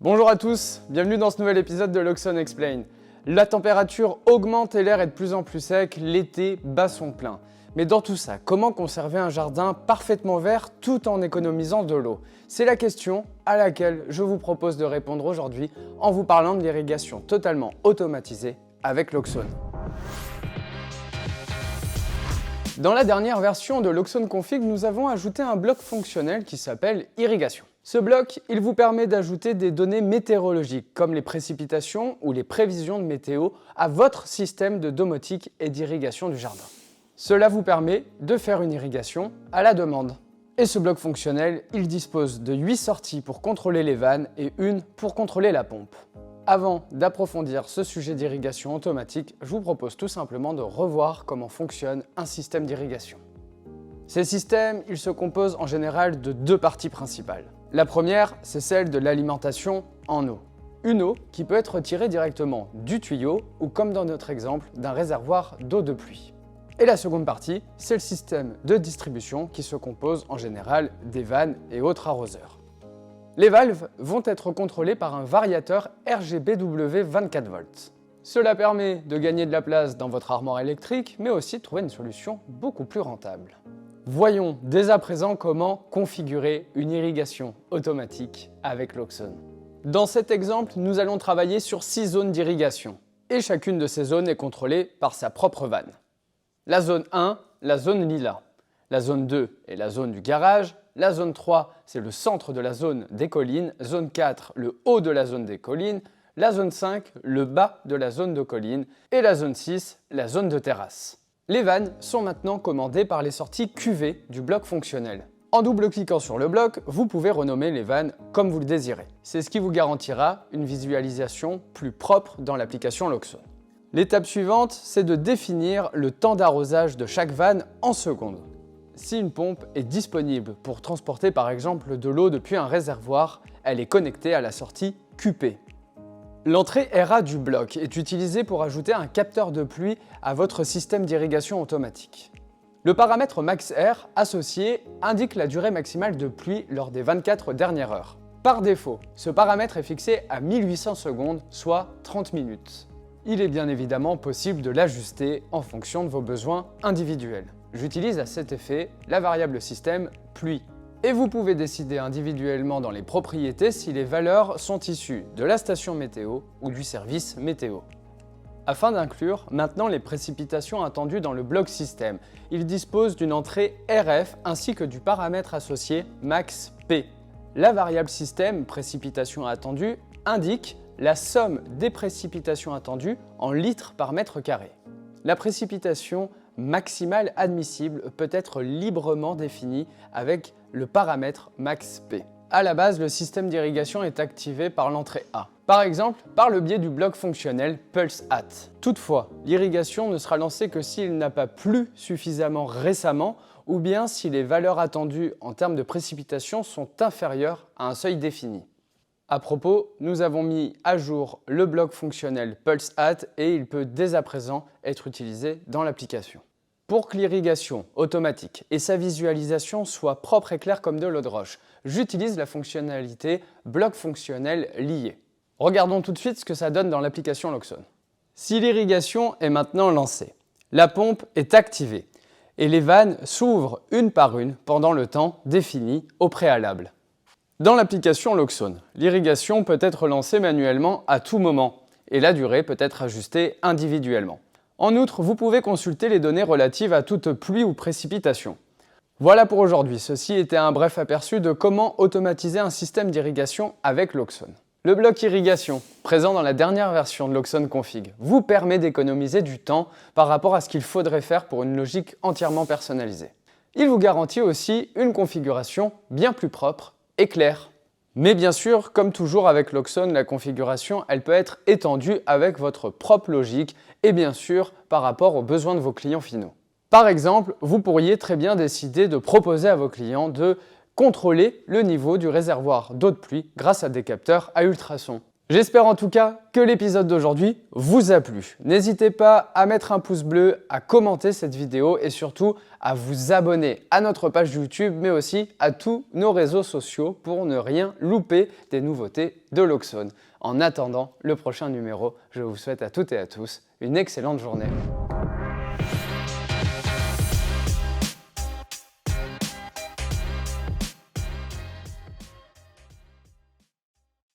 Bonjour à tous, bienvenue dans ce nouvel épisode de Loxon Explain. La température augmente et l'air est de plus en plus sec, l'été bat son plein. Mais dans tout ça, comment conserver un jardin parfaitement vert tout en économisant de l'eau? C'est la question à laquelle je vous propose de répondre aujourd'hui en vous parlant de l'irrigation totalement automatisée avec Loxon. Dans la dernière version de Loxon Config, nous avons ajouté un bloc fonctionnel qui s'appelle Irrigation. Ce bloc, il vous permet d'ajouter des données météorologiques comme les précipitations ou les prévisions de météo à votre système de domotique et d'irrigation du jardin. Cela vous permet de faire une irrigation à la demande. Et ce bloc fonctionnel, il dispose de 8 sorties pour contrôler les vannes et une pour contrôler la pompe. Avant d'approfondir ce sujet d'irrigation automatique, je vous propose tout simplement de revoir comment fonctionne un système d'irrigation. Ces systèmes, ils se composent en général de deux parties principales. La première, c'est celle de l'alimentation en eau. Une eau qui peut être tirée directement du tuyau ou, comme dans notre exemple, d'un réservoir d'eau de pluie. Et la seconde partie, c'est le système de distribution qui se compose en général des vannes et autres arroseurs. Les valves vont être contrôlées par un variateur RGBW 24V. Cela permet de gagner de la place dans votre armoire électrique, mais aussi de trouver une solution beaucoup plus rentable. Voyons dès à présent comment configurer une irrigation automatique avec Loxon. Dans cet exemple, nous allons travailler sur 6 zones d'irrigation, et chacune de ces zones est contrôlée par sa propre vanne. La zone 1, la zone lilas. La zone 2 est la zone du garage. La zone 3, c'est le centre de la zone des collines. Zone 4, le haut de la zone des collines. La zone 5, le bas de la zone de colline. Et la zone 6, la zone de terrasse. Les vannes sont maintenant commandées par les sorties QV du bloc fonctionnel. En double-cliquant sur le bloc, vous pouvez renommer les vannes comme vous le désirez. C'est ce qui vous garantira une visualisation plus propre dans l'application Loxon. L'étape suivante, c'est de définir le temps d'arrosage de chaque vanne en secondes. Si une pompe est disponible pour transporter par exemple de l'eau depuis un réservoir, elle est connectée à la sortie QP. L'entrée RA du bloc est utilisée pour ajouter un capteur de pluie à votre système d'irrigation automatique. Le paramètre MaxR associé indique la durée maximale de pluie lors des 24 dernières heures. Par défaut, ce paramètre est fixé à 1800 secondes, soit 30 minutes. Il est bien évidemment possible de l'ajuster en fonction de vos besoins individuels. J'utilise à cet effet la variable système pluie. Et vous pouvez décider individuellement dans les propriétés si les valeurs sont issues de la station météo ou du service météo. Afin d'inclure maintenant les précipitations attendues dans le bloc système, il dispose d'une entrée RF ainsi que du paramètre associé MaxP. La variable système précipitation attendue indique la somme des précipitations attendues en litres par mètre carré. La précipitation maximale admissible peut être librement définie avec le paramètre MaxP. À la base, le système d'irrigation est activé par l'entrée A, par exemple par le biais du bloc fonctionnel PulseAt. Toutefois, l'irrigation ne sera lancée que s'il n'a pas plu suffisamment récemment ou bien si les valeurs attendues en termes de précipitation sont inférieures à un seuil défini. À propos, nous avons mis à jour le bloc fonctionnel PulseAt et il peut dès à présent être utilisé dans l'application. Pour que l'irrigation automatique et sa visualisation soient propres et claires comme de l'eau de roche, j'utilise la fonctionnalité bloc fonctionnel lié. Regardons tout de suite ce que ça donne dans l'application Loxon. Si l'irrigation est maintenant lancée, la pompe est activée et les vannes s'ouvrent une par une pendant le temps défini au préalable. Dans l'application Loxon, l'irrigation peut être lancée manuellement à tout moment et la durée peut être ajustée individuellement. En outre, vous pouvez consulter les données relatives à toute pluie ou précipitation. Voilà pour aujourd'hui, ceci était un bref aperçu de comment automatiser un système d'irrigation avec Loxon. Le bloc irrigation, présent dans la dernière version de Loxon Config, vous permet d'économiser du temps par rapport à ce qu'il faudrait faire pour une logique entièrement personnalisée. Il vous garantit aussi une configuration bien plus propre et claire. Mais bien sûr, comme toujours avec Loxon, la configuration, elle peut être étendue avec votre propre logique et bien sûr par rapport aux besoins de vos clients finaux. Par exemple, vous pourriez très bien décider de proposer à vos clients de contrôler le niveau du réservoir d'eau de pluie grâce à des capteurs à ultrasons. J'espère en tout cas que l'épisode d'aujourd'hui vous a plu. N'hésitez pas à mettre un pouce bleu, à commenter cette vidéo et surtout à vous abonner à notre page YouTube mais aussi à tous nos réseaux sociaux pour ne rien louper des nouveautés de Loxone. En attendant le prochain numéro, je vous souhaite à toutes et à tous une excellente journée.